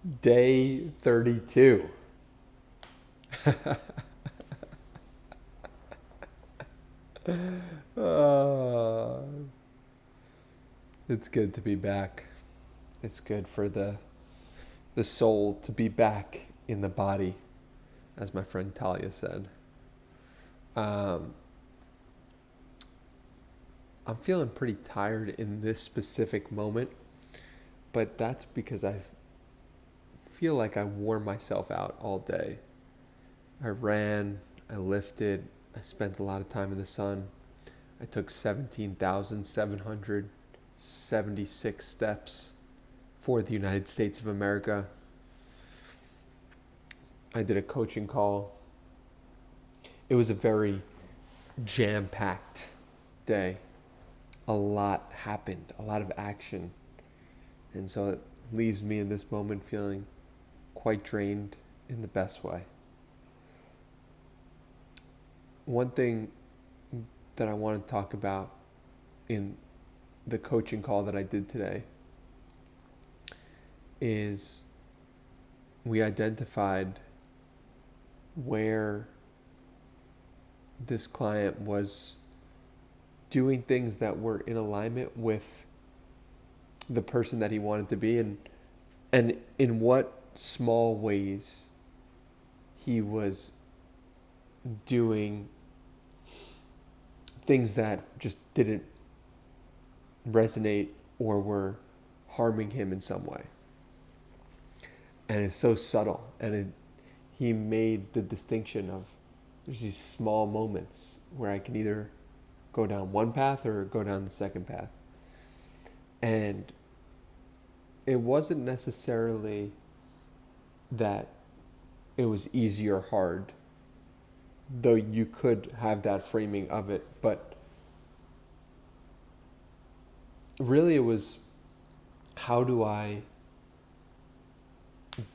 Day 32. Uh, it's good to be back. It's good for the soul to be back in the body, as my friend Talia said. Um, I'm feeling pretty tired in this specific moment, but that's because I feel like I wore myself out all day. I ran, I lifted, I spent a lot of time in the sun. I took 17,776 steps for the United States of America. I did a coaching call. It was a very jam packed day. A lot happened, a lot of action. And so it leaves me in this moment feeling quite drained in the best way. One thing that I want to talk about in the coaching call that I did today is we identified where this client was doing things that were in alignment with the person that he wanted to be, and in what small ways he was doing things that just didn't resonate or were harming him in some way. And it's so subtle, and he made the distinction of there's these small moments where I can either go down one path or go down the second path. And it wasn't necessarily that it was easy or hard, though you could have that framing of it, but really it was, how do I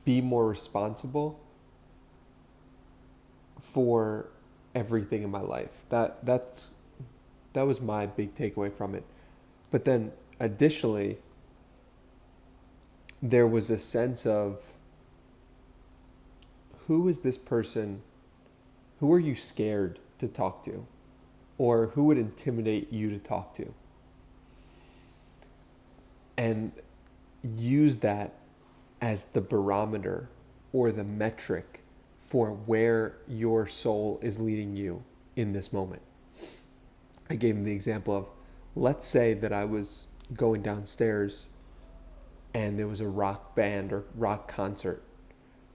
be more responsible for everything in my life? That was my big takeaway from it. But then additionally, there was a sense of, who is this person? Who are you scared to talk to? Or who would intimidate you to talk to? And use that as the barometer or the metric for where your soul is leading you in this moment. I gave him the example of, let's say that I was going downstairs and there was a rock band or rock concert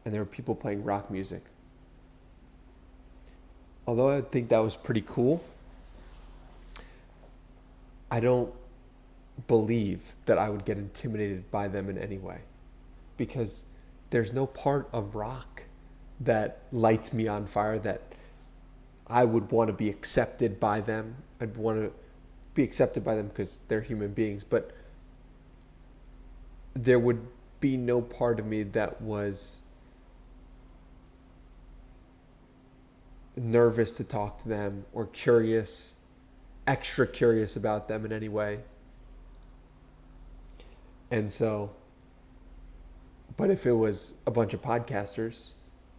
and there were people playing rock music. Although I think that was pretty cool, I don't believe that I would get intimidated by them in any way, because there's no part of rock that lights me on fire that I would want to be accepted by them. I'd want to be accepted by them because they're human beings, but there would be no part of me that was nervous to talk to them or curious, extra curious about them in any way. And so, but if it was a bunch of podcasters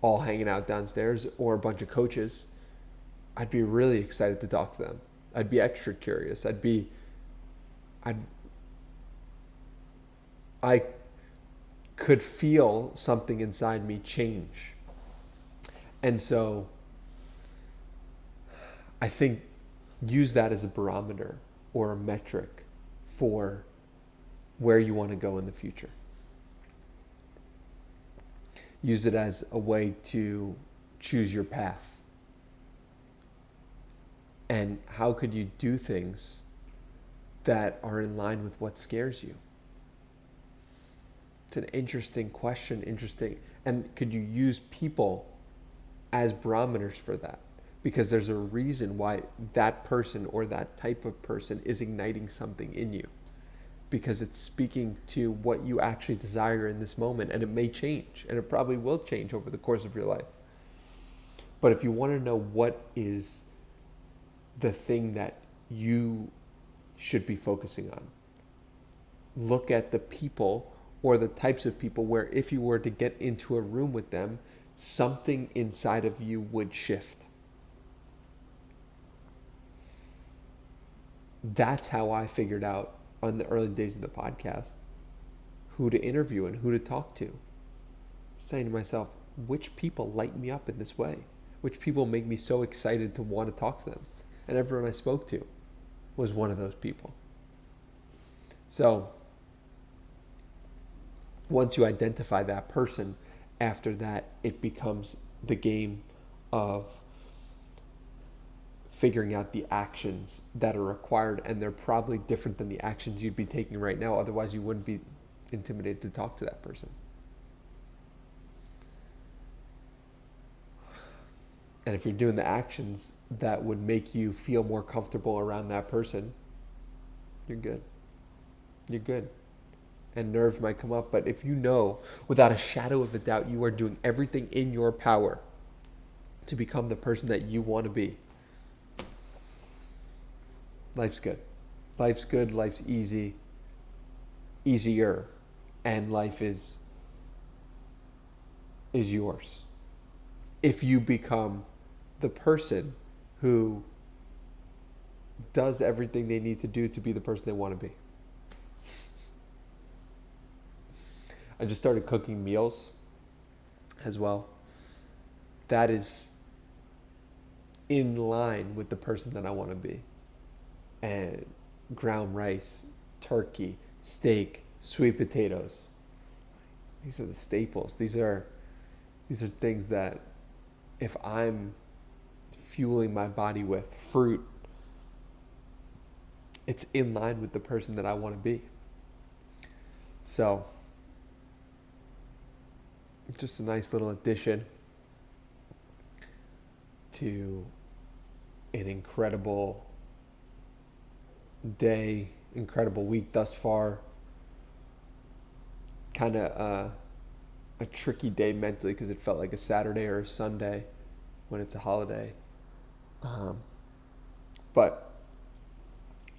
all hanging out downstairs or a bunch of coaches, I'd be really excited to talk to them. I'd be extra curious. I could feel something inside me change. And so I think use that as a barometer or a metric for where you want to go in the future. Use it as a way to choose your path. And how could you do things that are in line with what scares you? It's an interesting question, And could you use people as barometers for that? Because there's a reason why that person or that type of person is igniting something in you. Because it's speaking to what you actually desire in this moment. And it may change. And it probably will change over the course of your life. But if you want to know what is the thing that you should be focusing on, look at the people or the types of people where if you were to get into a room with them, something inside of you would shift. That's how I figured out on the early days of the podcast who to interview and who to talk to. Saying to myself, which people light me up in this way? Which people make me so excited to want to talk to them? And everyone I spoke to was one of those people. So once you identify that person, after that, it becomes the game of figuring out the actions that are required, and they're probably different than the actions you'd be taking right now. Otherwise, you wouldn't be intimidated to talk to that person. And if you're doing the actions that would make you feel more comfortable around that person, you're good. You're good. And nerves might come up, but if you know without a shadow of a doubt you are doing everything in your power to become the person that you want to be, life's good. Life's good, life's easy, easier, and life is yours. If you become the person who does everything they need to do to be the person they want to be. I just started cooking meals as well. That is in line with the person that I want to be. And ground rice, turkey, steak, sweet potatoes. These are the staples. These are things that if I'm fueling my body with fruit, it's in line with the person that I want to be. So, just a nice little addition to an incredible day, incredible week thus far. Kind of a tricky day mentally because it felt like a Saturday or a Sunday when it's a holiday. But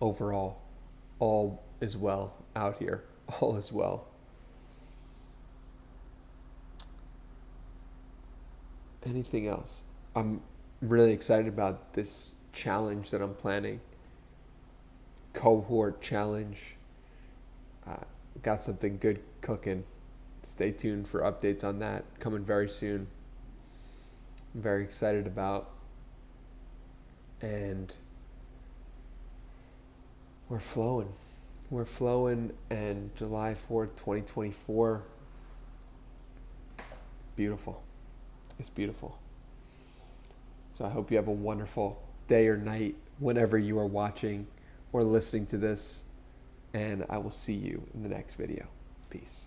overall, all is well out here. All is well. Anything else? I'm really excited about this challenge that I'm planning. Cohort challenge. Got something good cooking. Stay tuned for updates on that. Coming very soon. I'm very excited about. And we're flowing. We're flowing, and July 4th, 2024. Beautiful. It's beautiful. So I hope you have a wonderful day or night whenever you are watching or listening to this. And I will see you in the next video. Peace.